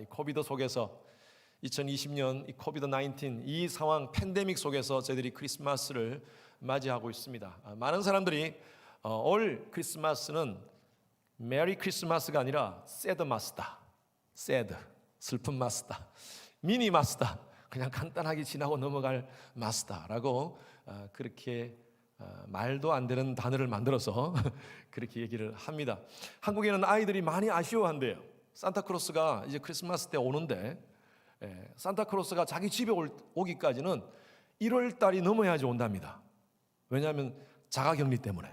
이 코비드 속에서 2020년 이 코비드 19 이 상황 팬데믹 속에서 저희들이 크리스마스를 맞이하고 있습니다. 많은 사람들이 올 크리스마스는 메리 크리스마스가 아니라 새드 마스다. 새드 슬픈 마스다. 미니 마스다. 그냥 간단하게 지나고 넘어갈 마스다라고 그렇게 말도 안 되는 단어를 만들어서 그렇게 얘기를 합니다. 한국에는 아이들이 많이 아쉬워한대요. 산타크로스가 이제 크리스마스 때 오는데 산타크로스가 자기 집에 오기까지는 1월 달이 넘어야지 온답니다. 왜냐하면 자가격리 때문에.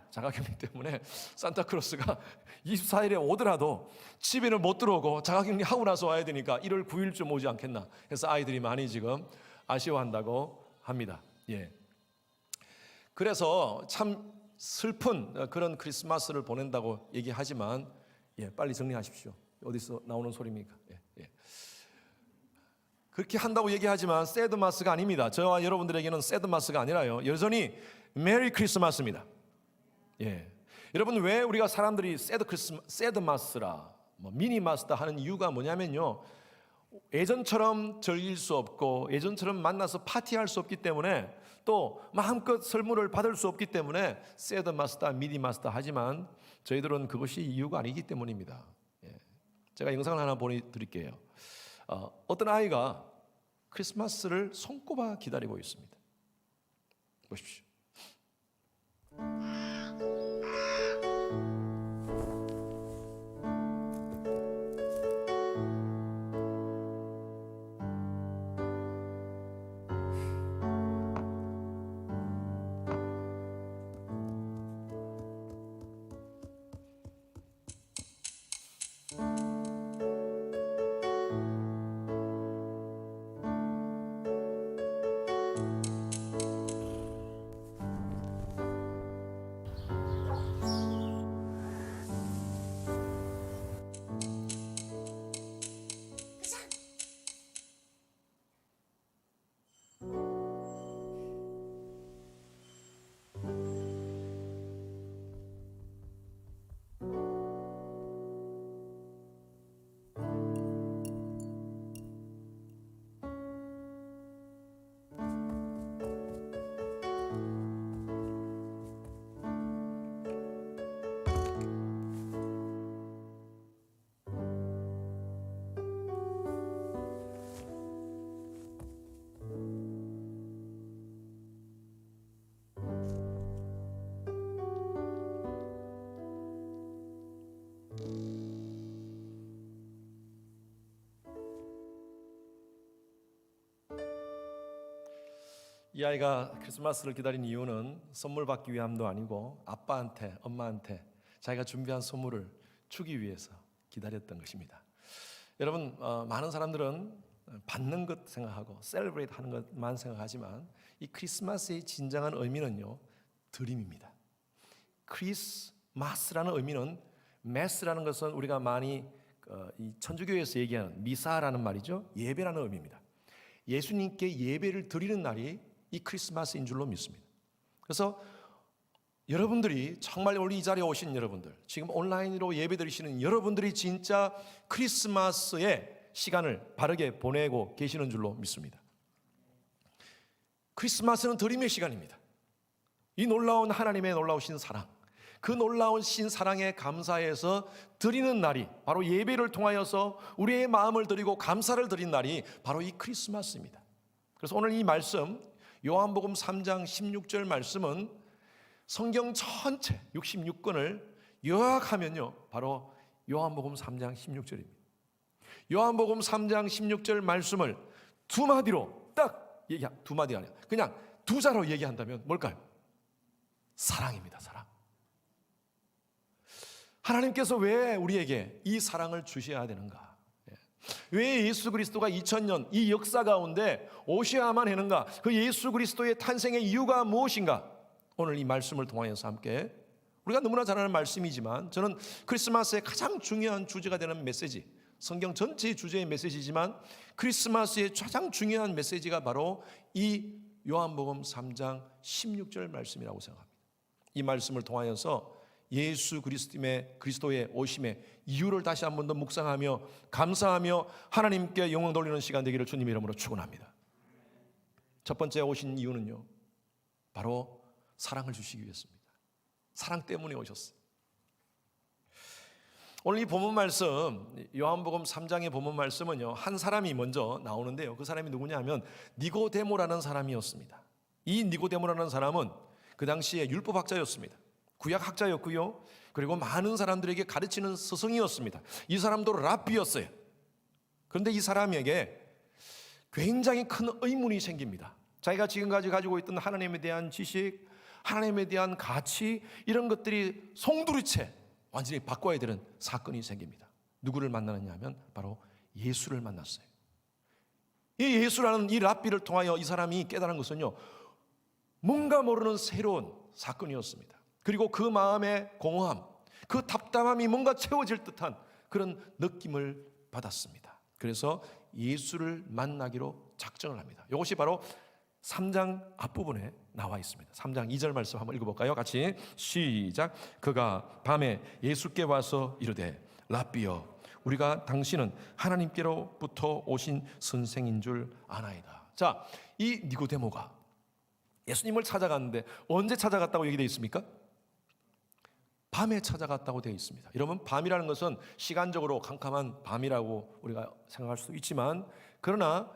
자가격리 때문에 산타크로스가 24일에 오더라도 집에는 못 들어오고 자가격리 하고 나서 와야 되니까 1월 9일쯤 오지 않겠나 해서 아이들이 많이 지금 아쉬워한다고 합니다. 그래서 참 슬픈 그런 크리스마스를 보낸다고 얘기하지만 빨리 정리하십시오. 어디서 나오는 소리입니까? 그렇게 한다고 얘기하지만 새드마스가 아닙니다. 저와 여러분들에게는 새드마스가 아니라요, 여전히 메리 크리스마스입니다. 여러분, 왜 우리가 사람들이 새드마스라 미니마스다 하는 이유가 뭐냐면요, 예전처럼 즐길 수 없고 예전처럼 만나서 파티할 수 없기 때문에, 또 마음껏 선물을 받을 수 없기 때문에 새드마스다 미니마스다 하지만 저희들은 그것이 이유가 아니기 때문입니다. 제가 영상을 하나 보내드릴게요. 어떤 아이가 크리스마스를 손꼽아 기다리고 있습니다. 보십시오. 이 아이가 크리스마스를 기다린 이유는 선물 받기 위함도 아니고 아빠한테, 엄마한테 자기가 준비한 선물을 주기 위해서 기다렸던 것입니다. 여러분, 많은 사람들은 받는 것 생각하고 셀러브레이트 하는 것만 생각하지만 이 크리스마스의 진정한 의미는요, 드림입니다. 크리스마스라는 의미는, 메스라는 것은 우리가 많이 이 천주교에서 얘기하는 미사라는 말이죠, 예배라는 의미입니다. 예수님께 예배를 드리는 날이 이 크리스마스인 줄로 믿습니다. 그래서 여러분들이 정말 오늘 이 자리에 오신 여러분들, 지금 온라인으로 예배 드리시는 여러분들이 진짜 크리스마스의 시간을 바르게 보내고 계시는 줄로 믿습니다. 크리스마스는 드림의 시간입니다. 이 놀라운 하나님의 놀라우신 사랑, 그 놀라우신 사랑에 감사해서 드리는 날이 바로 예배를 통하여서 우리의 마음을 드리고 감사를 드린 날이 바로 이 크리스마스입니다. 그래서 오늘 이 말씀, 요한복음 3장 16절 말씀은 성경 전체 66권을 요약하면요, 바로 요한복음 3장 16절입니다. 요한복음 3장 16절 말씀을 두 마디로 딱 두 마디가 아니라 그냥 두 자로 얘기한다면 뭘까요? 사랑입니다. 사랑. 하나님께서 왜 우리에게 이 사랑을 주셔야 되는가? 왜 예수 그리스도가 2000년 이 역사 가운데 오셔야만 하는가? 그 예수 그리스도의 탄생의 이유가 무엇인가? 오늘 이 말씀을 통하여서 함께, 우리가 너무나 잘 아는 말씀이지만 저는 크리스마스의 가장 중요한 주제가 되는 메시지, 성경 전체의 주제의 메시지지만 크리스마스의 가장 중요한 메시지가 바로 이 요한복음 3장 16절 말씀이라고 생각합니다. 이 말씀을 통하여서 예수 그리스도의 오심의 이유를 다시 한 번 더 묵상하며 감사하며 하나님께 영광 돌리는 시간 되기를 주님 이름으로 축원합니다. 첫 번째 오신 이유는요, 바로 사랑을 주시기 위해서입니다. 사랑 때문에 오셨어요. 오늘 이 본문 말씀, 요한복음 3장의 본문 말씀은요, 한 사람이 먼저 나오는데요, 그 사람이 누구냐 하면 니고데모라는 사람이었습니다. 이 니고데모라는 사람은 그 당시에 율법학자였습니다. 구약학자였고요, 그리고 많은 사람들에게 가르치는 스승이었습니다. 이 사람도 랍비였어요. 그런데 이 사람에게 굉장히 큰 의문이 생깁니다. 자기가 지금까지 가지고 있던 하나님에 대한 지식, 하나님에 대한 가치, 이런 것들이 송두리째 완전히 바꿔야 되는 사건이 생깁니다. 누구를 만나느냐 하면 바로 예수를 만났어요. 이 예수라는 이 랍비를 통하여 이 사람이 깨달은 것은요, 뭔가 모르는 새로운 사건이었습니다. 그리고 그 마음의 공허함, 그 답답함이 뭔가 채워질 듯한 그런 느낌을 받았습니다. 그래서 예수를 만나기로 작정을 합니다. 이것이 바로 3장 앞부분에 나와 있습니다. 3장 2절 말씀 한번 읽어볼까요? 같이 시작. 그가 밤에 예수께 와서 이르되 랍비여, 우리가 당신은 하나님께로부터 오신 선생인 줄 아나이다. 자, 이 니고데모가 예수님을 찾아갔는데 언제 찾아갔다고 얘기되어 있습니까? 밤에 찾아갔다고 되어 있습니다. 여러분, 밤이라는 것은 시간적으로 캄캄한 밤이라고 우리가 생각할 수도 있지만, 그러나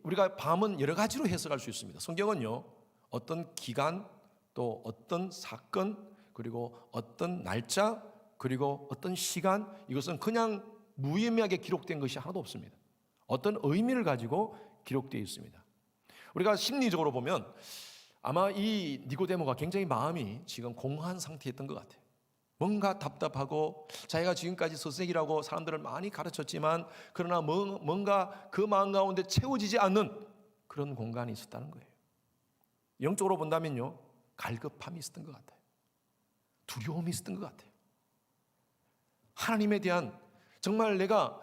우리가 밤은 여러 가지로 해석할 수 있습니다. 성경은요, 어떤 기간, 또 어떤 사건, 그리고 어떤 날짜, 그리고 어떤 시간, 이것은 그냥 무의미하게 기록된 것이 하나도 없습니다. 어떤 의미를 가지고 기록되어 있습니다. 우리가 심리적으로 보면 아마 이 니고데모가 굉장히 마음이 지금 공허한 상태였던 것 같아요. 뭔가 답답하고, 자기가 지금까지 선생이라고 사람들을 많이 가르쳤지만 그러나 뭔가 그 마음 가운데 채워지지 않는 그런 공간이 있었다는 거예요. 영적으로 본다면요, 갈급함이 있었던 것 같아요. 두려움이 있었던 것 같아요. 하나님에 대한, 정말 내가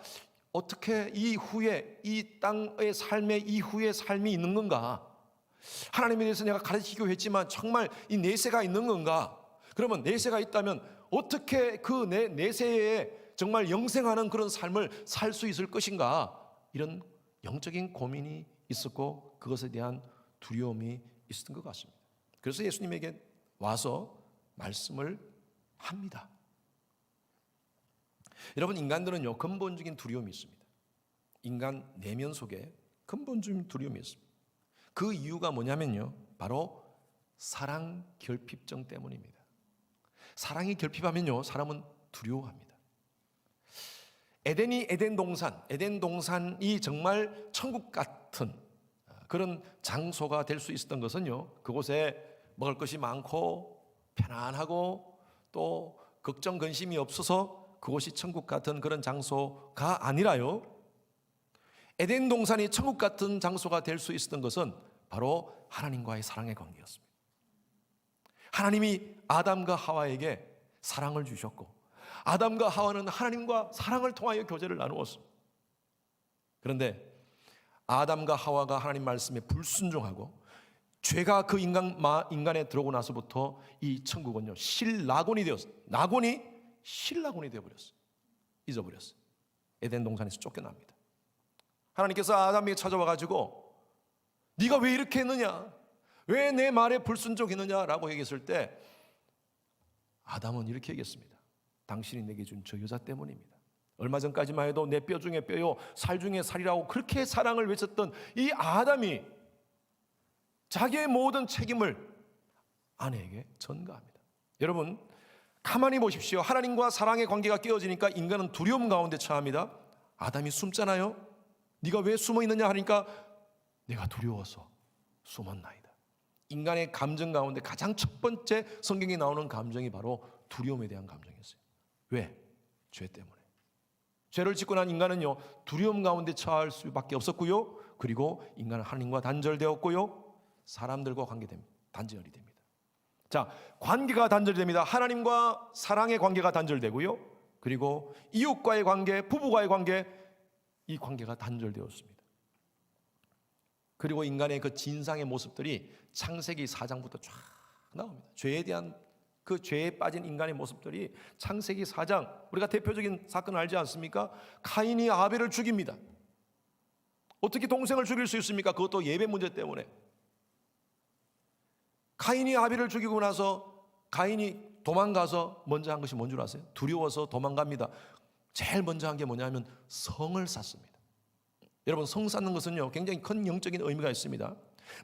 어떻게 이후에 이 땅의 삶의 이후의 삶이 있는 건가? 하나님에 대해서 내가 가르치기로 했지만 정말 이 내세가 있는 건가? 그러면 내세가 있다면 어떻게 그 내세에 정말 영생하는 그런 삶을 살 수 있을 것인가? 이런 영적인 고민이 있었고 그것에 대한 두려움이 있었던 것 같습니다. 그래서 예수님에게 와서 말씀을 합니다. 여러분, 인간들은요, 근본적인 두려움이 있습니다. 인간 내면 속에 근본적인 두려움이 있습니다. 그 이유가 뭐냐면요, 바로 사랑 결핍증 때문입니다. 사랑이 결핍하면요, 사람은 두려워합니다. 에덴 동산이 정말 천국 같은 그런 장소가 될 수 있었던 것은요, 그곳에 먹을 것이 많고 편안하고 또 걱정 근심이 없어서 그곳이 천국 같은 그런 장소가 아니라요, 에덴 동산이 천국 같은 장소가 될 수 있었던 것은 바로 하나님과의 사랑의 관계였습니다. 하나님이 아담과 하와에게 사랑을 주셨고 아담과 하와는 하나님과 사랑을 통하여 교제를 나누었습니다. 그런데 아담과 하와가 하나님 말씀에 불순종하고 죄가 그 인간에 들어오고 나서부터 이 천국은요, 신라곤이 되었어요. 낙원이 신라곤이 되어버렸어요. 잊어버렸어요. 에덴 동산에서 쫓겨납니다. 하나님께서 아담에게 찾아와가지고 네가 왜 이렇게 했느냐, 왜 내 말에 불순종했느냐 라고 얘기했을 때 아담은 이렇게 얘기했습니다. 당신이 내게 준 저 여자 때문입니다. 얼마 전까지만 해도 내 뼈 중에 뼈요 살 중에 살이라고 그렇게 사랑을 외쳤던 이 아담이 자기의 모든 책임을 아내에게 전가합니다. 여러분, 가만히 보십시오. 하나님과 사랑의 관계가 깨어지니까 인간은 두려움 가운데 처합니다. 아담이 숨잖아요. 네가 왜 숨어 있느냐 하니까 내가 두려워서 숨었나이다. 인간의 감정 가운데 가장 첫 번째 성경에 나오는 감정이 바로 두려움에 대한 감정이었어요. 왜? 죄 때문에. 죄를 짓고 난 인간은요, 두려움 가운데 처할 수밖에 없었고요, 그리고 인간은 하나님과 단절되었고요, 사람들과 단절이 됩니다. 자, 관계가 단절이 됩니다. 하나님과 사랑의 관계가 단절되고요, 그리고 이웃과의 관계, 부부와의 관계, 이 관계가 단절되었습니다. 그리고 인간의 그 진상의 모습들이 창세기 4장부터 쫙 나옵니다. 죄에 대한 그 죄에 빠진 인간의 모습들이 창세기 4장, 우리가 대표적인 사건 알지 않습니까? 카인이 아벨을 죽입니다. 어떻게 동생을 죽일 수 있습니까? 그것도 예배 문제 때문에. 카인이 아벨을 죽이고 나서 가인이 도망가서 먼저 한 것이 뭔 줄 아세요? 두려워서 도망갑니다. 제일 먼저 한 게 뭐냐면 성을 샀습니다. 여러분, 성 쌓는 것은요 굉장히 큰 영적인 의미가 있습니다.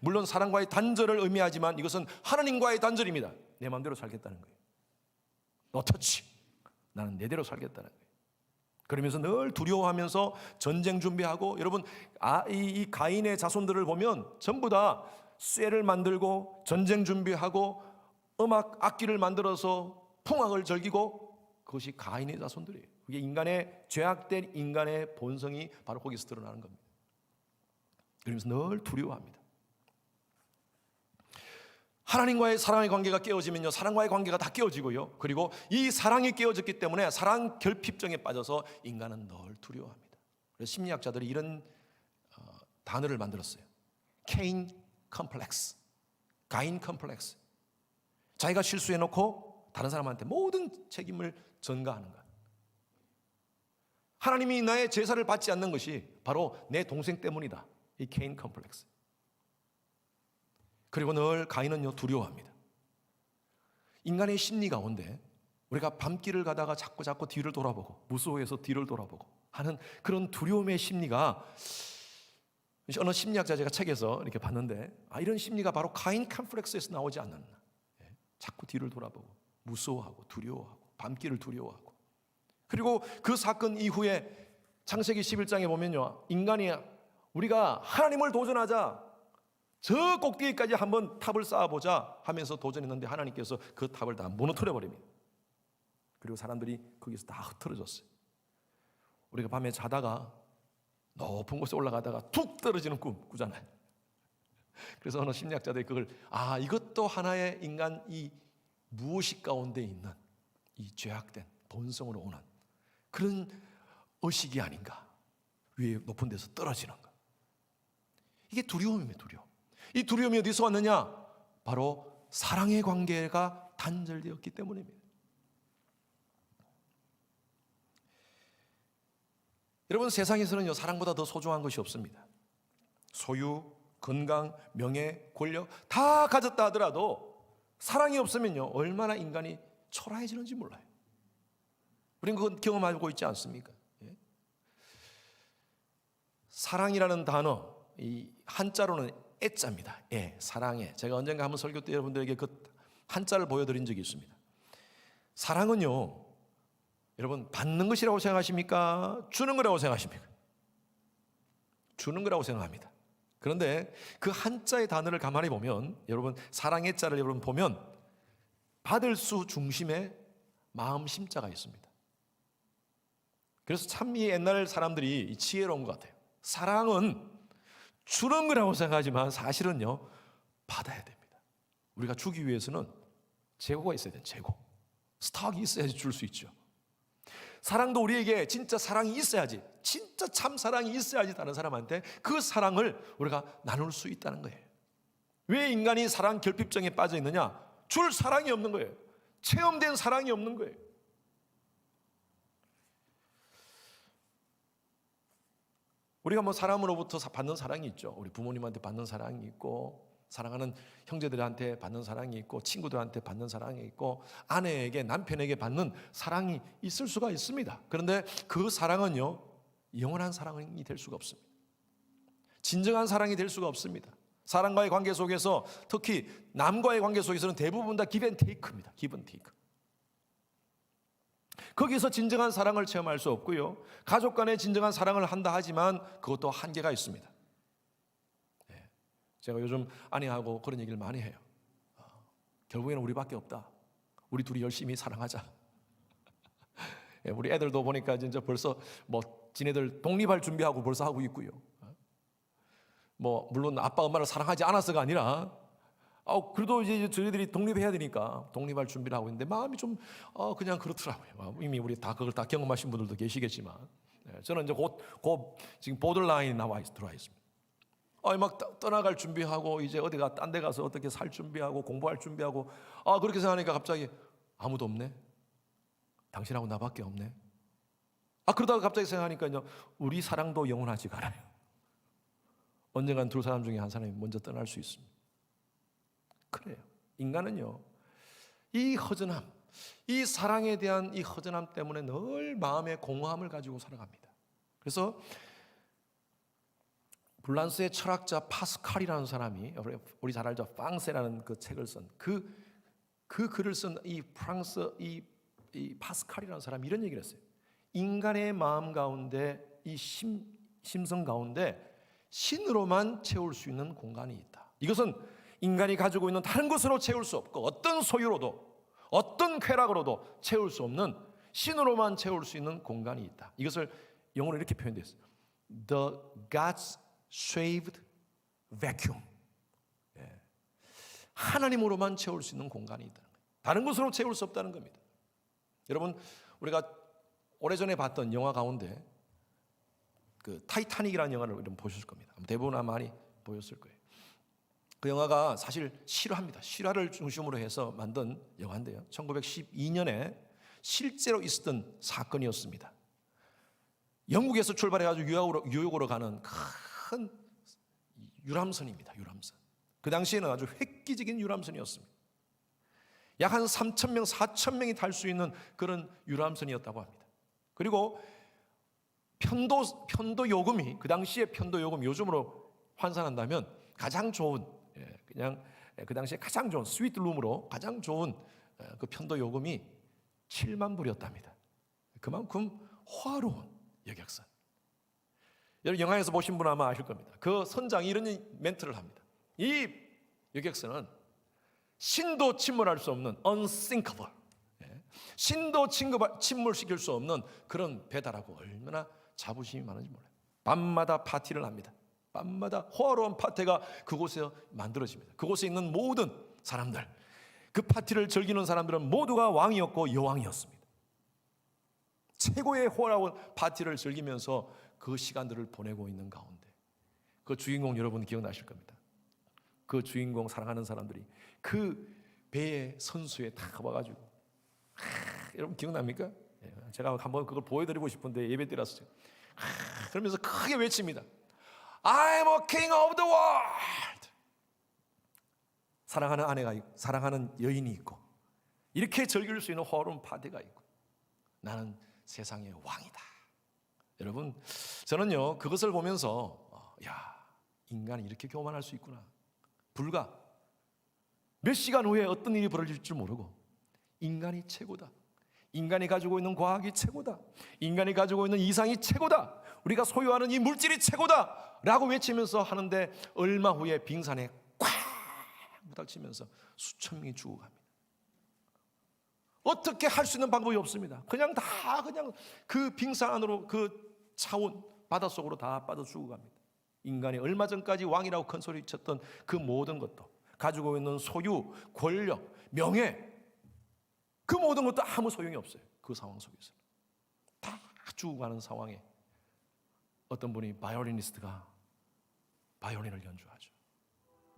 물론 사랑과의 단절을 의미하지만 이것은 하나님과의 단절입니다. 내 마음대로 살겠다는 거예요. 너 터치, 나는 내대로 살겠다는 거예요. 그러면서 늘 두려워하면서 전쟁 준비하고, 여러분 이 가인의 자손들을 보면 전부 다 쇠를 만들고 전쟁 준비하고 음악 악기를 만들어서 풍악을 즐기고, 그것이 가인의 자손들이에요. 그게 인간의 죄악된 인간의 본성이 바로 거기서 드러나는 겁니다. 그러면서 늘 두려워합니다. 하나님과의 사랑의 관계가 깨어지면요, 사랑과의 관계가 다 깨어지고요, 그리고 이 사랑이 깨어졌기 때문에 사랑 결핍증에 빠져서 인간은 늘 두려워합니다. 그래서 심리학자들이 이런 단어를 만들었어요. 케인 컴플렉스, 가인 컴플렉스. 자기가 실수해놓고 다른 사람한테 모든 책임을 전가하는 것. 하나님이 나의 제사를 받지 않는 것이 바로 내 동생 때문이다. 이 케인 컴플렉스. 그리고 늘 가인은요 두려워합니다. 인간의 심리 가운데 우리가 밤길을 가다가 자꾸 뒤를 돌아보고, 무서워해서 뒤를 돌아보고 하는 그런 두려움의 심리가, 어느 심리학자 제가 책에서 이렇게 봤는데, 이런 심리가 바로 가인 컴플렉스에서 나오지 않았나. 자꾸 뒤를 돌아보고 무서워하고 두려워하고 밤길을 두려워하고. 그리고 그 사건 이후에 창세기 11장에 보면요, 인간이 우리가 하나님을 도전하자, 저 꼭대기까지 한번 탑을 쌓아보자 하면서 도전했는데 하나님께서 그 탑을 다 무너뜨려 버립니다. 그리고 사람들이 거기서 다 흩어졌어요. 우리가 밤에 자다가 높은 곳에 올라가다가 툭 떨어지는 꿈 꾸잖아요. 그래서 어느 심리학자들이 그걸 이것도 하나의 인간 이 무의식 가운데 있는 이 죄악된 본성으로 오는 그런 의식이 아닌가. 위에 높은 데서 떨어지는 것. 이게 두려움입니다. 두려움. 이 두려움이 어디서 왔느냐? 바로 사랑의 관계가 단절되었기 때문입니다. 여러분, 세상에서는요 사랑보다 더 소중한 것이 없습니다. 소유, 건강, 명예, 권력 다 가졌다 하더라도 사랑이 없으면요 얼마나 인간이 초라해지는지 몰라요. 우리는 그건 경험하고 있지 않습니까? 사랑이라는 단어, 이 한자로는 애자입니다. 사랑해. 제가 언젠가 한번 설교 때 여러분들에게 그 한자를 보여드린 적이 있습니다. 사랑은요, 여러분 받는 것이라고 생각하십니까? 주는 거라고 생각하십니까? 주는 거라고 생각합니다. 그런데 그 한자의 단어를 가만히 보면, 여러분 사랑의 자를 여러분 보면 받을 수 중심에 마음 심자가 있습니다. 그래서 참 이 옛날 사람들이 지혜로운 것 같아요. 사랑은 주는 거라고 생각하지만 사실은요 받아야 됩니다. 우리가 주기 위해서는 재고가 있어야 돼요. 재고. 스톡이 있어야지 줄 수 있죠. 사랑도 우리에게 진짜 사랑이 있어야지, 진짜 참 사랑이 있어야지 다른 사람한테 그 사랑을 우리가 나눌 수 있다는 거예요. 왜 인간이 사랑 결핍증에 빠져 있느냐? 줄 사랑이 없는 거예요. 체험된 사랑이 없는 거예요. 우리가 뭐 사람으로부터 받는 사랑이 있죠. 우리 부모님한테 받는 사랑이 있고, 사랑하는 형제들한테 받는 사랑이 있고, 친구들한테 받는 사랑이 있고, 아내에게 남편에게 받는 사랑이 있을 수가 있습니다. 그런데 그 사랑은요 영원한 사랑이 될 수가 없습니다. 진정한 사랑이 될 수가 없습니다. 사랑과의 관계 속에서, 특히 남과의 관계 속에서는 대부분 다 give and take입니다. give and take. 거기서 진정한 사랑을 체험할 수 없고요, 가족 간에 진정한 사랑을 한다 하지만 그것도 한계가 있습니다. 제가 요즘 아내하고 그런 얘기를 많이 해요. 결국에는 우리밖에 없다. 우리 둘이 열심히 사랑하자. 우리 애들도 보니까 진짜 벌써 뭐 지네들 독립할 준비하고 벌써 하고 있고요. 뭐 물론 아빠 엄마를 사랑하지 않아서가 아니라 그래도 이제 저희들이 독립해야 되니까 독립할 준비를 하고 있는데 마음이 좀 그냥 그렇더라고요. 이미 우리 다 그걸 다 경험하신 분들도 계시겠지만, 저는 이제 곧 지금 보더라인이 들어와 있습니다. 막 떠나갈 준비하고 이제 어디가 딴 데 가서 어떻게 살 준비하고 공부할 준비하고 그렇게 생각하니까 갑자기 아무도 없네. 당신하고 나밖에 없네. 그러다가 갑자기 생각하니까요, 우리 사랑도 영원하지가 않아요. 언젠간 두 사람 중에 한 사람이 먼저 떠날 수 있습니다. 그래요. 인간은요, 이 허전함, 이 사랑에 대한 이 허전함 때문에 늘 마음의 공허함을 가지고 살아갑니다. 그래서 불란스의 철학자 파스칼이라는 사람이, 우리 잘 알죠, 팡세라는 그 책을 쓴 그 글을 쓴 이 프랑스 이 파스칼이라는 사람이 이런 얘기를 했어요. 인간의 마음 가운데, 이 심성 가운데 신으로만 채울 수 있는 공간이 있다. 이것은 인간이 가지고 있는 다른 것으로 채울 수 없고, 어떤 소유로도 어떤 쾌락으로도 채울 수 없는 신으로만 채울 수 있는 공간이 있다. 이것을 영어로 이렇게 표현됐어요. The God's saved vacuum. 하나님으로만 채울 수 있는 공간이 있다는 거예요. 다른 것으로 채울 수 없다는 겁니다. 여러분, 우리가 오래전에 봤던 영화 가운데 그 타이타닉이라는 영화를 여러분 보셨을 겁니다. 대부분 아마 많이 보셨을 거예요. 그 영화가 사실 실화입니다. 실화를 중심으로 해서 만든 영화인데요, 1912년에 실제로 있었던 사건이었습니다. 영국에서 출발해가지고 뉴욕으로 가는 큰 유람선입니다. 유람선. 그 당시에는 아주 획기적인 유람선이었습니다. 약 한 3,000명, 4,000명이 탈 수 있는 그런 유람선이었다고 합니다. 그리고 편도 요금이, 그 당시에 편도 요금, 요즘으로 환산한다면 가장 좋은, 그냥 그 당시에 가장 좋은 스위트 룸으로 가장 좋은 그 편도 요금이 7만 불이었답니다. 그만큼 호화로운 여객선. 여러분, 영화에서 보신 분은 아마 아실 겁니다. 그 선장이 이런 멘트를 합니다. 이 여객선은 신도 침몰할 수 없는 unsinkable, 신도 침몰시킬 수 없는 그런 배다라고 얼마나 자부심이 많은지 몰라요. 밤마다 파티를 합니다. 밤마다 호화로운 파티가 그곳에 만들어집니다. 그곳에 있는 모든 사람들, 그 파티를 즐기는 사람들은 모두가 왕이었고 여왕이었습니다. 최고의 호화로운 파티를 즐기면서 그 시간들을 보내고 있는 가운데 그 주인공 여러분 기억나실 겁니다. 그 주인공 사랑하는 사람들이 그 배의 선수에 다 와가지고, 여러분 기억납니까? 제가 한번 그걸 보여드리고 싶은데 예배 때라서 그러면서 크게 외칩니다. I'm a king of the world. 사랑하는 아내가 있고, 사랑하는 여인이 있고, 이렇게 즐길 수 있는 호화로운 파티가 있고, 나는 세상의 왕이다. 여러분, 저는요 그것을 보면서 인간이 이렇게 교만할 수 있구나. 불과 몇 시간 후에 어떤 일이 벌어질 줄 모르고, 인간이 최고다, 인간이 가지고 있는 과학이 최고다, 인간이 가지고 있는 이상이 최고다, 우리가 소유하는 이 물질이 최고다 라고 외치면서 하는데, 얼마 후에 빙산에 꽉 부닥치면서 수천 명이 죽어갑니다. 어떻게 할 수 있는 방법이 없습니다. 그냥 그 빙산 안으로, 그 차원 바닷속으로 다 빠져 죽어갑니다. 인간이 얼마 전까지 왕이라고 큰 소리 쳤던 그 모든 것도, 가지고 있는 소유, 권력, 명예, 그 모든 것도 아무 소용이 없어요. 그 상황 속에서 다 죽어가는 상황에 어떤 분이 바이올리니스트가 바이올린을 연주하죠.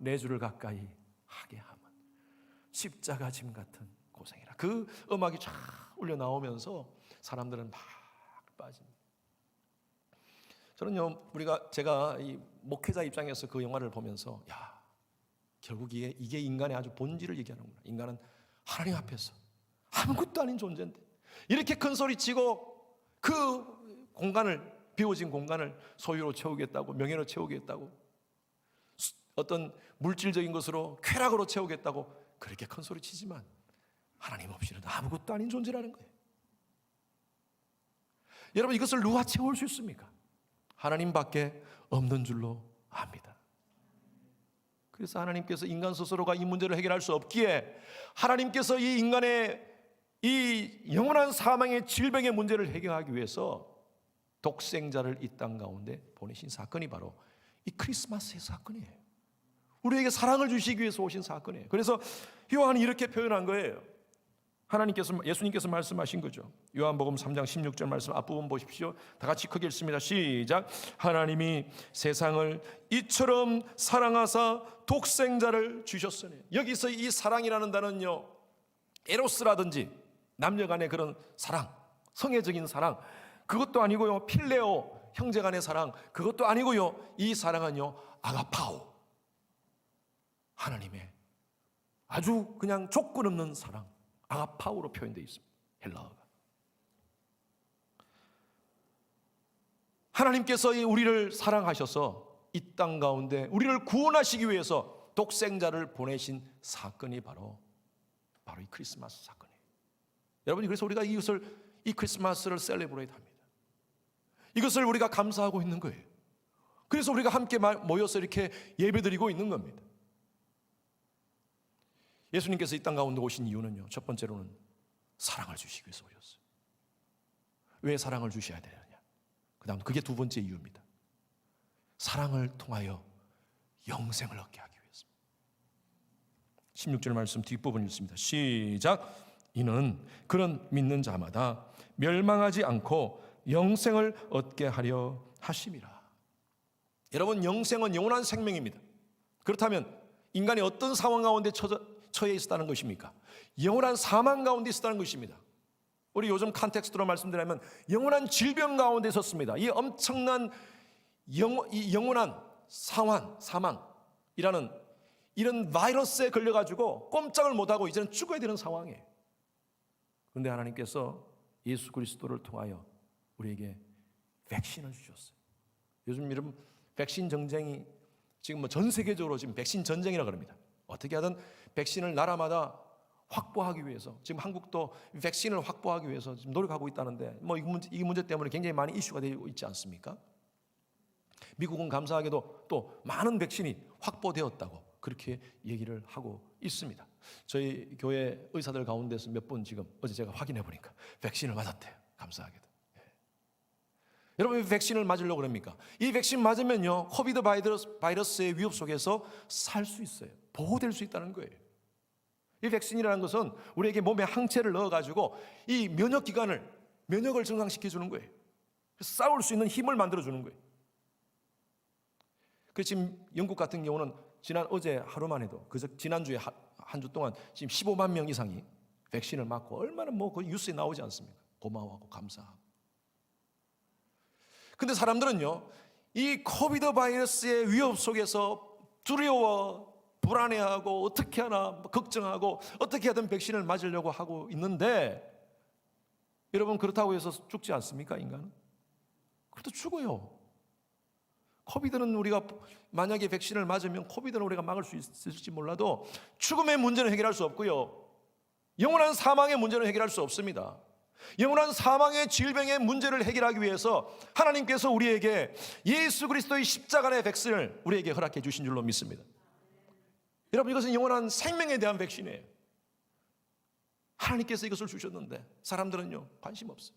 4줄을 가까이 하게 하면 십자가 짐 같은 고생이라. 그 음악이 쫙 울려 나오면서 사람들은 막 빠집니다. 저는요, 제가 이 목회자 입장에서 그 영화를 보면서, 결국 이게 인간의 아주 본질을 얘기하는구나. 인간은 하나님 앞에서 아무것도 아닌 존재인데 이렇게 큰 소리 치고 그 공간을, 비워진 공간을 소유로 채우겠다고, 명예로 채우겠다고, 어떤 물질적인 것으로, 쾌락으로 채우겠다고 그렇게 큰 소리 치지만 하나님 없이는 아무것도 아닌 존재라는 거예요. 여러분, 이것을 누가 채울 수 있습니까? 하나님밖에 없는 줄로 압니다. 그래서 하나님께서 인간 스스로가 이 문제를 해결할 수 없기에 하나님께서 이 인간의 이 영원한 사망의 질병의 문제를 해결하기 위해서 독생자를 이 땅 가운데 보내신 사건이 바로 이 크리스마스의 사건이에요. 우리에게 사랑을 주시기 위해서 오신 사건이에요. 그래서 요한이 이렇게 표현한 거예요. 예수님께서 말씀하신 거죠. 요한복음 3장 16절 말씀 앞부분 보십시오. 다 같이 크게 읽습니다. 시작. 하나님이 세상을 이처럼 사랑하사 독생자를 주셨으니. 여기서 이 사랑이라는 단어는요, 에로스라든지 남녀 간의 그런 사랑, 성애적인 사랑, 그것도 아니고요. 필레오, 형제 간의 사랑, 그것도 아니고요. 이 사랑은요, 아가파오, 하나님의 아주 그냥 조건 없는 사랑, 아가파오로 표현되어 있습니다. 헬라어가. 하나님께서 우리를 사랑하셔서 이 땅 가운데 우리를 구원하시기 위해서 독생자를 보내신 사건이 바로 이 크리스마스 사건이에요. 여러분이 그래서 우리가 이 크리스마스를 셀레브레이트 합니다. 이것을 우리가 감사하고 있는 거예요. 그래서 우리가 함께 모여서 이렇게 예배드리고 있는 겁니다. 예수님께서 이 땅 가운데 오신 이유는요, 첫 번째로는 사랑을 주시기 위해서 오셨어요. 왜 사랑을 주셔야 되느냐? 그 다음 그게 두 번째 이유입니다. 사랑을 통하여 영생을 얻게 하기 위해서입니다. 16절 말씀 뒷부분 읽습니다. 시작. 이는 그런 믿는 자마다 멸망하지 않고 영생을 얻게 하려 하심이라. 여러분, 영생은 영원한 생명입니다. 그렇다면 인간이 어떤 상황 가운데 처해 있었다는 것입니까? 영원한 사망 가운데 있었다는 것입니다. 우리 요즘 컨텍스트로 말씀드리면 영원한 질병 가운데 있었습니다. 이 엄청난 영원한 사망이라는 이런 바이러스에 걸려가지고 꼼짝을 못하고 이제는 죽어야 되는 상황이에요. 그런데 하나님께서 예수 그리스도를 통하여 우리에게 백신을 주셨어요. 요즘 이런 백신 전쟁이 지금 전 세계적으로 지금 백신 전쟁이라고 합니다. 어떻게 하든 백신을 나라마다 확보하기 위해서 지금 한국도 백신을 확보하기 위해서 지금 노력하고 있다는데 이 문제 때문에 굉장히 많이 이슈가 되고 있지 않습니까? 미국은 감사하게도 또 많은 백신이 확보되었다고 그렇게 얘기를 하고 있습니다. 저희 교회 의사들 가운데서 몇 분 지금 어제 제가 확인해 보니까 백신을 맞았대요. 감사하게도. 여러분, 백신을 맞으려고 그럽니까? 이 백신 맞으면요, 코비드 바이러스의 위협 속에서 살 수 있어요. 보호될 수 있다는 거예요. 이 백신이라는 것은 우리에게 몸에 항체를 넣어가지고 이 면역을 증강시켜주는 거예요. 싸울 수 있는 힘을 만들어주는 거예요. 그 지금 영국 같은 경우는 어제 하루만 해도 지난주에 한 주 동안 지금 15만 명 이상이 백신을 맞고 얼마나 그 뉴스에 나오지 않습니까? 고마워하고 감사하고. 근데 사람들은요, 이 코비드 바이러스의 위협 속에서 두려워, 불안해하고 어떻게 하나 걱정하고 어떻게 하든 백신을 맞으려고 하고 있는데, 여러분, 그렇다고 해서 죽지 않습니까? 인간은? 그래도 죽어요. 코비드는 우리가 만약에 백신을 맞으면 코비드는 우리가 막을 수 있을지 몰라도 죽음의 문제는 해결할 수 없고요, 영원한 사망의 문제는 해결할 수 없습니다. 영원한 사망의 질병의 문제를 해결하기 위해서 하나님께서 우리에게 예수 그리스도의 십자가의 백신을 우리에게 허락해 주신 줄로 믿습니다. 여러분, 이것은 영원한 생명에 대한 백신이에요. 하나님께서 이것을 주셨는데 사람들은요, 관심 없어요.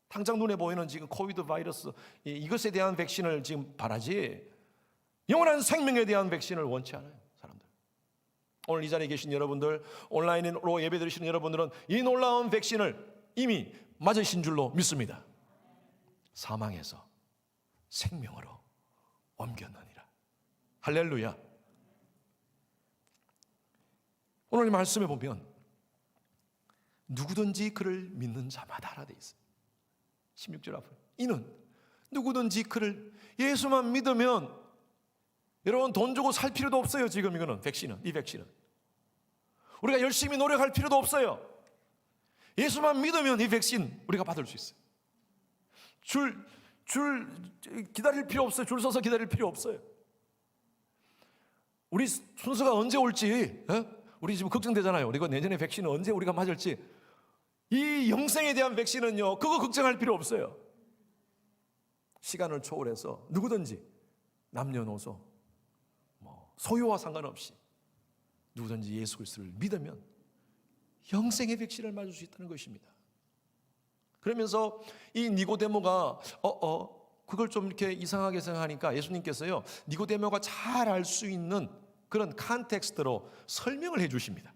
당장 눈에 보이는 지금 코비드 바이러스 이것에 대한 백신을 지금 바라지 영원한 생명에 대한 백신을 원치 않아요, 사람들. 오늘 이 자리에 계신 여러분들, 온라인으로 예배드리시는 여러분들은 이 놀라운 백신을 이미 맞으신 줄로 믿습니다. 사망에서 생명으로 옮겼느니라. 할렐루야. 오늘 이 말씀에 보면 누구든지 그를 믿는 자마다라 되어 있어요. 16절 앞에 이는 누구든지 그를, 예수만 믿으면, 여러분, 돈 주고 살 필요도 없어요. 지금 이 백신은 우리가 열심히 노력할 필요도 없어요. 예수만 믿으면 이 백신 우리가 받을 수 있어요. 줄 기다릴 필요 없어요. 줄 서서 기다릴 필요 없어요. 우리 순서가 언제 올지, 우리 지금 걱정되잖아요. 우리가 내년에 백신은 언제 우리가 맞을지. 이 영생에 대한 백신은요, 그거 걱정할 필요 없어요. 시간을 초월해서 누구든지 남녀노소 소유와 상관없이 누구든지 예수 그리스도를 믿으면 영생의 백신을 맞을 수 있다는 것입니다. 그러면서 이 니고데모가 그걸 좀 이렇게 이상하게 생각하니까 예수님께서요, 니고데모가 잘 알 수 있는 그런 컨텍스트로 설명을 해 주십니다.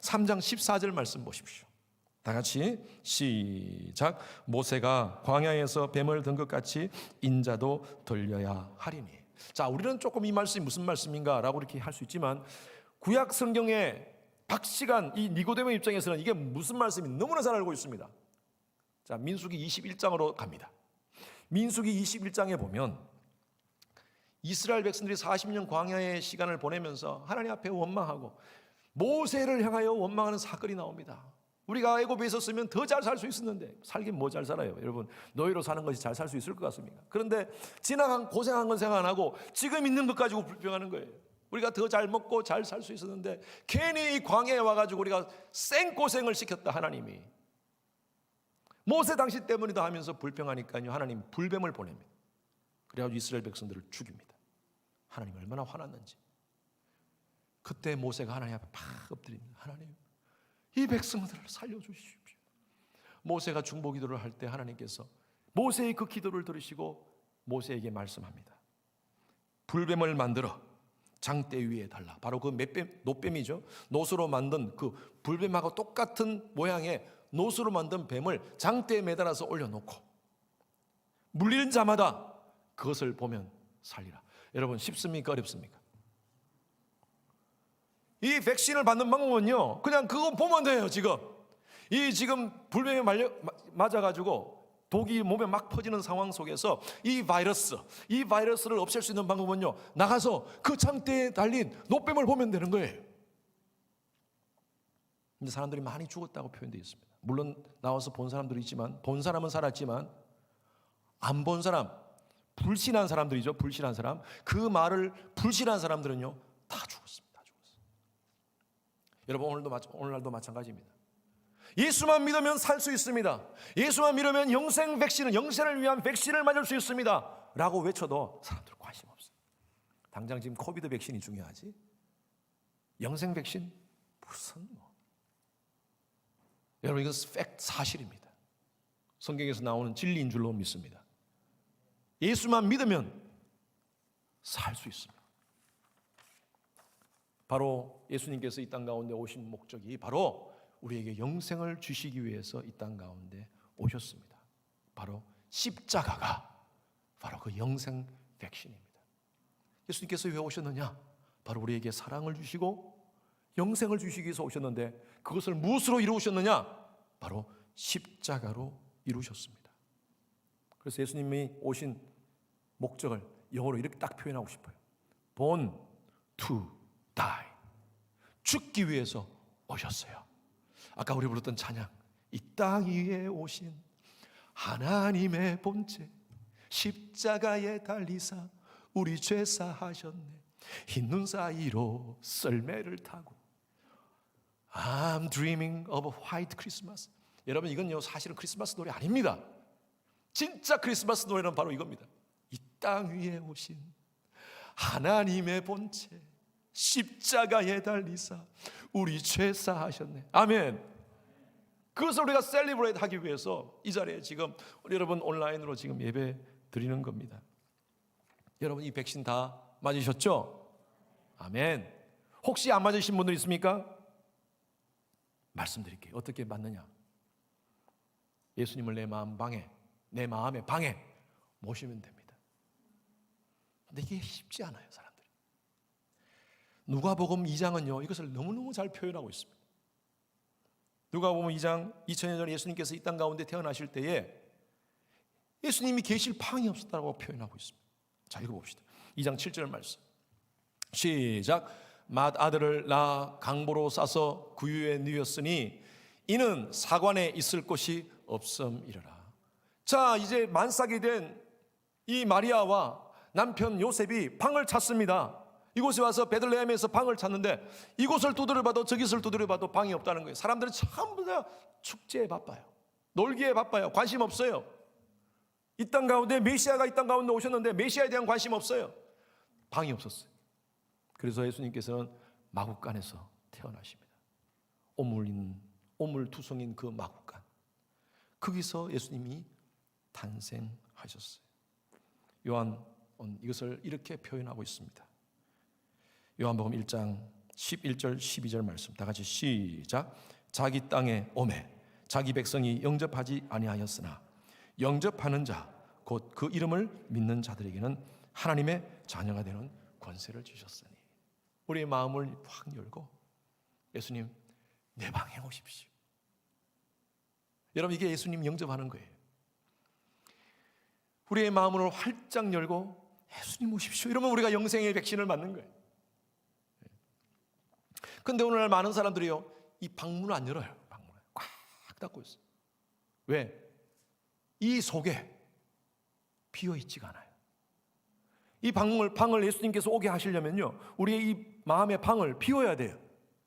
3장 14절 말씀 보십시오. 다 같이 시작. 모세가 광야에서 뱀을 든 것 같이 인자도 돌려야 하리니. 자, 우리는 조금 이 말씀이 무슨 말씀인가 라고 이렇게 할 수 있지만 구약 성경에 박시간 이 니고데모 입장에서는 이게 무슨 말씀이 너무나 잘 알고 있습니다. 자, 민수기 21장으로 갑니다. 민수기 21장에 보면 이스라엘 백성들이 40년 광야의 시간을 보내면서 하나님 앞에 원망하고 모세를 향하여 원망하는 사건이 나옵니다. 우리가 애굽에 있었으면 더 잘 살 수 있었는데, 살긴 뭐 잘 살아요. 여러분, 노예로 사는 것이 잘 살 수 있을 것 같습니까? 그런데 지나간 고생한 건 생각 안 하고 지금 있는 것 가지고 불평하는 거예요. 우리가 더 잘 먹고 잘 살 수 있었는데 괜히 이 광야에 와가지고 우리가 생고생을 시켰다. 하나님이 모세 당시 때문이다 하면서 불평하니까요, 하나님 불뱀을 보냅니다. 그래가지고 이스라엘 백성들을 죽입니다. 하나님 얼마나 화났는지. 그때 모세가 하나님 앞에 팍 엎드립니다. 하나님, 이 백성들을 살려주십시오. 모세가 중보 기도를 할 때 하나님께서 모세의 그 기도를 들으시고 모세에게 말씀합니다. 불뱀을 만들어 장대 위에 달라. 바로 그 노뱀이죠. 노수로 만든 그 불뱀하고 똑같은 모양의 노수로 만든 뱀을 장대에 매달아서 올려놓고 물리는 자마다 그것을 보면 살리라. 여러분, 쉽습니까? 어렵습니까? 이 백신을 받는 방법은요, 그냥 그거 보면 돼요. 지금 불뱀에 맞아가지고 독이 몸에 막 퍼지는 상황 속에서 이 바이러스를 없앨 수 있는 방법은요, 나가서 그 장대에 달린 노뱀을 보면 되는 거예요. 근데 사람들이 많이 죽었다고 표현되어 있습니다. 물론 나와서 본 사람들이 있지만, 본 사람은 살았지만 안 본 사람, 불신한 사람들이죠. 불신한 사람, 그 말을 불신한 사람들은요 다 죽었습니다. 여러분, 오늘날도 마찬가지입니다. 예수만 믿으면 살 수 있습니다. 예수만 믿으면 영생 백신은, 영생을 위한 백신을 맞을 수 있습니다 라고 외쳐도 사람들 관심 없어요. 당장 지금 코비드 백신이 중요하지, 영생 백신 무슨 여러분, 이건 사실입니다. 성경에서 나오는 진리인 줄로 믿습니다. 예수만 믿으면 살 수 있습니다. 바로 예수님께서 이 땅 가운데 오신 목적이 바로 우리에게 영생을 주시기 위해서 이 땅 가운데 오셨습니다. 바로 십자가가 바로 그 영생 백신입니다. 예수님께서 왜 오셨느냐? 바로 우리에게 사랑을 주시고 영생을 주시기 위해서 오셨는데, 그것을 무엇으로 이루셨느냐? 바로 십자가로 이루셨습니다. 그래서 예수님이 오신 목적을 영어로 이렇게 딱 표현하고 싶어요. Born to die. 죽기 위해서 오셨어요. 아까 우리 불렀던 찬양, 이 땅 위에 오신 하나님의 본체, 십자가에 달리사 우리 죄 사하셨네. 흰 눈 사이로 썰매를 타고 I'm dreaming of a white Christmas. 여러분, 이건요 사실은 크리스마스 노래 아닙니다. 진짜 크리스마스 노래는 바로 이겁니다. 이 땅 위에 오신 하나님의 본체, 십자가에 달리사 우리 죄 사하셨네. 아멘. 그것을 우리가 셀리브레이트 하기 위해서 이 자리에 지금 우리 여러분 온라인으로 지금 예배 드리는 겁니다. 여러분, 이 백신 다 맞으셨죠? 아멘. 혹시 안 맞으신 분들 있습니까? 말씀드릴게요. 어떻게 맞느냐? 예수님을 내 마음의 방에 모시면 됩니다. 근데 이게 쉽지 않아요, 사람들이. 누가복음 2장은요 이것을 너무너무 잘 표현하고 있습니다. 누가복음 2장 2000년 전에 예수님께서 이 땅 가운데 태어나실 때에 예수님이 계실 방이 없었다고 표현하고 있습니다. 자, 읽어봅시다. 2장 7절 말씀 시작. 맏아들을 낳아 강보로 싸서 구유에 누였으니 이는 사관에 있을 곳이 없음이러라. 자, 이제 만삭이 된 이 마리아와 남편 요셉이 방을 찾습니다. 이곳에 와서 베들레헴에서 방을 찾는데 이곳을 두드려봐도 저곳을 두드려봐도 방이 없다는 거예요. 사람들은 전부 다 축제에 바빠요. 놀기에 바빠요. 관심 없어요. 이 땅 가운데 메시아가 이 땅 가운데 오셨는데 메시아에 대한 관심 없어요. 방이 없었어요. 그래서 예수님께서는 마구간에서 태어나십니다. 오물투성인 그 마구간, 거기서 예수님이 탄생하셨어요. 요한은 이것을 이렇게 표현하고 있습니다. 요한복음 1장 11절 12절 말씀 다 같이 시작. 자기 땅에 오매 자기 백성이 영접하지 아니하였으나 영접하는 자 곧 그 이름을 믿는 자들에게는 하나님의 자녀가 되는 권세를 주셨으니. 우리의 마음을 확 열고 예수님 내 방에 오십시오. 여러분, 이게 예수님 영접하는 거예요. 우리의 마음을 활짝 열고 예수님 오십시오. 이러면 우리가 영생의 백신을 맞는 거예요. 그런데 오늘날 많은 사람들이요, 이 방문을 안 열어요. 방문을 꽉 닫고 있어요. 왜? 이 속에 비어 있지가 않아요. 이 방을 예수님께서 오게 하시려면요, 우리의 이 마음의 방을 비워야 돼요.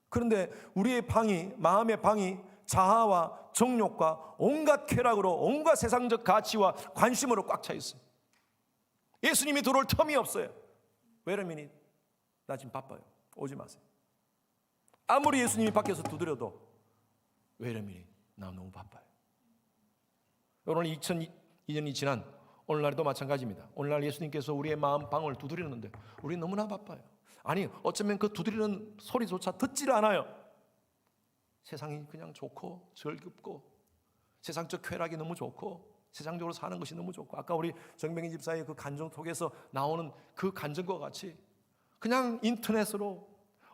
그런데 우리의 방이, 마음의 방이 자아와 정욕과 온갖 쾌락으로, 온갖 세상적 가치와 관심으로 꽉 차 있어요. 예수님이 들어올 텀이 없어요. Wait a minute, 나 지금 바빠요. 오지 마세요. 아무리 예수님이 밖에서 두드려도 Wait a minute, 나 너무 바빠요. 오늘 2002년이 지난 오늘날도 마찬가지입니다. 오늘날 예수님께서 우리의 마음 방을 두드리는데 우리 너무나 바빠요. 아니, 어쩌면 그 두드리는 소리조차 듣지를 않아요. 세상이 그냥 좋고 즐겁고 세상적 쾌락이 너무 좋고 세상적으로 사는 것이 너무 좋고, 아까 우리 정병희 집사의 그 간증 속에서 나오는 그 간증과 같이 그냥 인터넷으로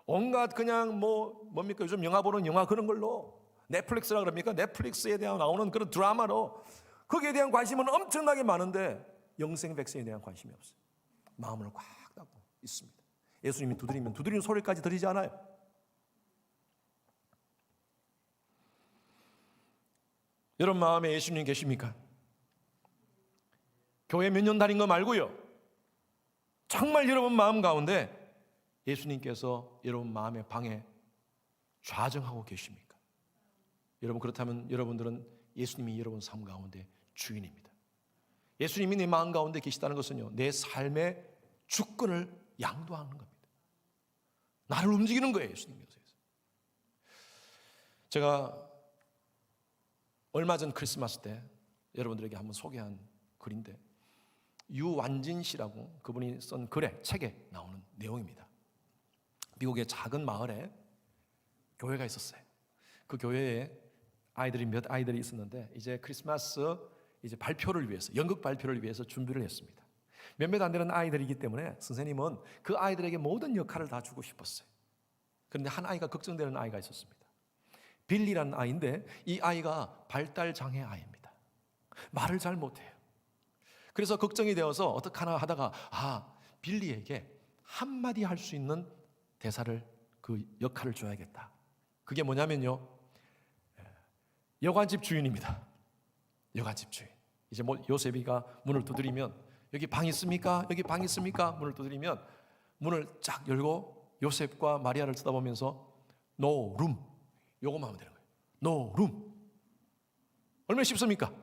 온갖 그냥 뭡니까 요즘 영화 보는 영화 그런 걸로, 넷플릭스라 그럽니까? 넷플릭스에 대한 나오는 그런 드라마로 거기에 대한 관심은 엄청나게 많은데 영생 백성에 대한 관심이 없어요. 마음을 꽉 닫고 있습니다. 예수님이 두드리면 두드리는 소리까지 들리지 않아요. 여러분 마음에 예수님 계십니까? 교회 몇 년 다닌 거 말고요, 정말 여러분 마음 가운데 예수님께서 여러분 마음의 방에 좌정하고 계십니까? 여러분, 그렇다면 여러분들은 예수님이 여러분 삶 가운데 주인입니다. 예수님이 내 마음 가운데 계시다는 것은요, 내 삶의 주권을 양도하는 겁니다. 나를 움직이는 거예요, 예수님께서. 제가 얼마 전 크리스마스 때 여러분들에게 한번 소개한 글인데, 유완진 씨라고 그분이 쓴 글에, 책에 나오는 내용입니다. 미국의 작은 마을에 교회가 있었어요. 그 교회에 몇 아이들이 있었는데 이제 크리스마스 이제 발표를 위해서, 연극 발표를 위해서 준비를 했습니다. 몇몇 안 되는 아이들이기 때문에 선생님은 그 아이들에게 모든 역할을 다 주고 싶었어요. 그런데 한 아이가 걱정되는 아이가 있었습니다. 빌리라는 아이인데 이 아이가 발달 장애 아이입니다. 말을 잘 못해요. 그래서 걱정이 되어서 어떡하나 하다가 빌리에게 한마디 할 수 있는 대사를, 그 역할을 줘야겠다. 그게 뭐냐면요, 여관집 주인입니다. 여관집 주인. 이제 요셉이가 문을 두드리면 여기 방 있습니까? 여기 방 있습니까? 문을 두드리면 문을 쫙 열고 요셉과 마리아를 쳐다보면서 No room. 요거만 하면 되는 거예요. No room. 얼마나 쉽습니까?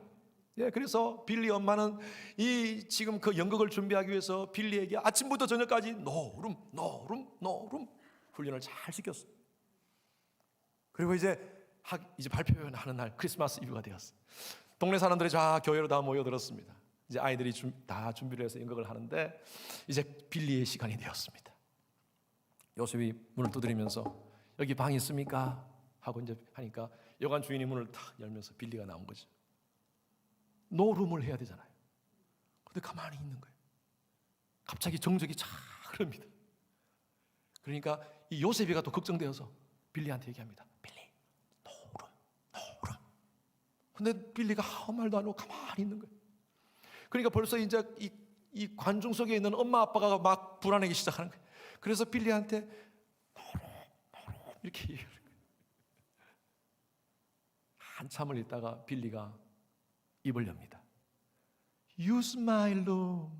예, 그래서 빌리 엄마는 이 지금 그 연극을 준비하기 위해서 빌리에게 아침부터 저녁까지 No room, No room, No room 훈련을 잘 시켰어요. 그리고 이제 발표하는 날 크리스마스 이브가 되었어요. 동네 사람들이 다 교회로 다 모여들었습니다. 이제 아이들이 다 준비를 해서 연극을 하는데 이제 빌리의 시간이 되었습니다. 요셉이 문을 두드리면서 여기 방 있습니까? 하고 이제 하니까 여관 주인이 문을 탁 열면서 빌리가 나온 거죠. 노룸을 해야 되잖아요. 근데 가만히 있는 거예요. 갑자기 정적이 쫙 흐릅니다. 그러니까 이 요셉이가 또 걱정되어서 빌리한테 얘기합니다. 빌리, 노룸. 근데 빌리가 아무 말도 안 하고 가만히 있는 거예요. 그러니까 벌써 이제 이 관중 속에 있는 엄마 아빠가 막 불안하기 시작하는 거예요. 그래서 빌리한테 노룸 이렇게 얘기해요. 한참을 있다가 빌리가 입을 엽니다. Use my room.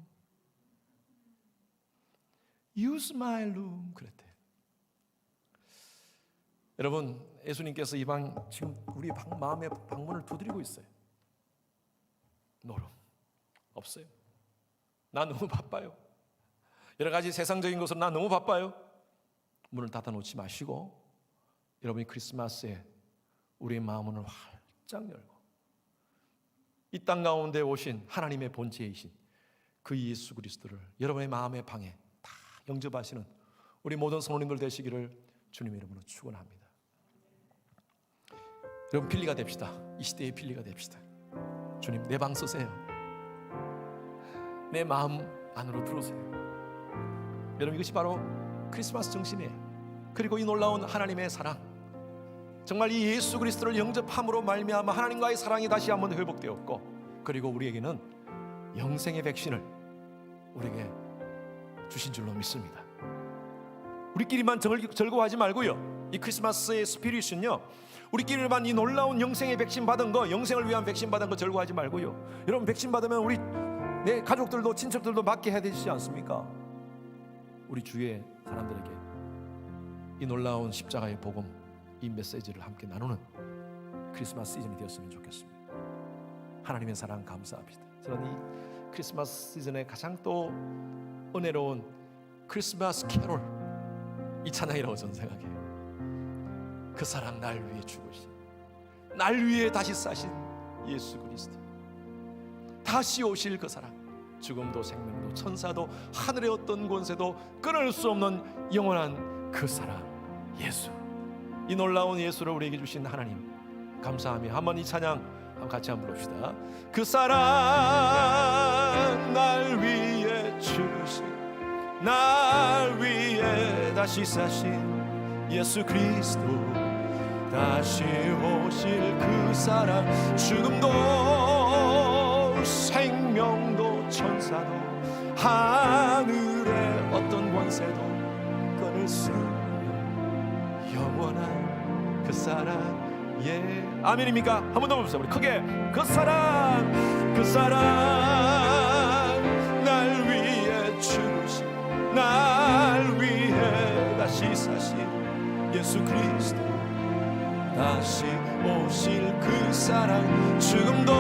Use my room. 그랬대요. 여러분, 예수님께서 이 방, 지금 우리 마음의 방문을 두드리고 있어요. 노름 없어요. 나 너무 바빠요. 여러 가지 세상적인 것으로 나 너무 바빠요. 문을 닫아놓지 마시고 여러분이 크리스마스에 우리의 마음을 활짝 열고 이 땅 가운데 오신 하나님의 본체이신 그 예수 그리스도를 여러분의 마음의 방에 다 영접하시는 우리 모든 성도님들 되시기를 주님의 이름으로 축원합니다. 여러분, 빌리가 됩시다. 이 시대의 빌리가 됩시다. 주님, 내 방 쓰세요. 내 마음 안으로 들어오세요. 여러분, 이것이 바로 크리스마스 정신이에요. 그리고 이 놀라운 하나님의 사랑, 정말 이 예수 그리스도를 영접함으로 말미암아 하나님과의 사랑이 다시 한번 회복되었고, 그리고 우리에게는 영생의 백신을 우리에게 주신 줄로 믿습니다. 우리끼리만 즐거워하지 말고요, 이 크리스마스의 스피릿은요, 우리끼리만 이 놀라운 영생의 백신 받은 거, 영생을 위한 백신 받은 거 즐거워하지 말고요, 여러분 백신 받으면 우리 내 가족들도 친척들도 맞게 해야 되지 않습니까? 우리 주위의 사람들에게 이 놀라운 십자가의 복음, 이 메시지를 함께 나누는 크리스마스 시즌이 되었으면 좋겠습니다. 하나님의 사랑 감사합니다. 저는 이 크리스마스 시즌에 가장 또 은혜로운 크리스마스 캐롤, 이 찬양이라고 저는 생각해요. 그 사랑 날 위해 죽으신, 날 위해 다시 사신 예수 그리스도, 다시 오실 그 사랑, 죽음도 생명도 천사도 하늘의 어떤 권세도 끊을 수 없는 영원한 그 사랑 예수, 이 놀라운 예수를 우리에게 주신 하나님 감사하며 한번 이 찬양 같이 한번 부릅시다. 그 사랑 날 위해 죽으신, 날 위해 다시 사신 예수 그리스도, 다시 오실 그 사랑, 죽음도 생명도 천사도 하늘의 어떤 권세도 끊을 수 없는 영원한 그 사랑, 예, 아멘입니까? 한 번 더 봅시다. 우리 크게. 그 사랑, 그 사랑 날 위해 죽으신, 날 위해 다시 사신 예수 그리스도, 다시 오실 그 사랑, 죽음도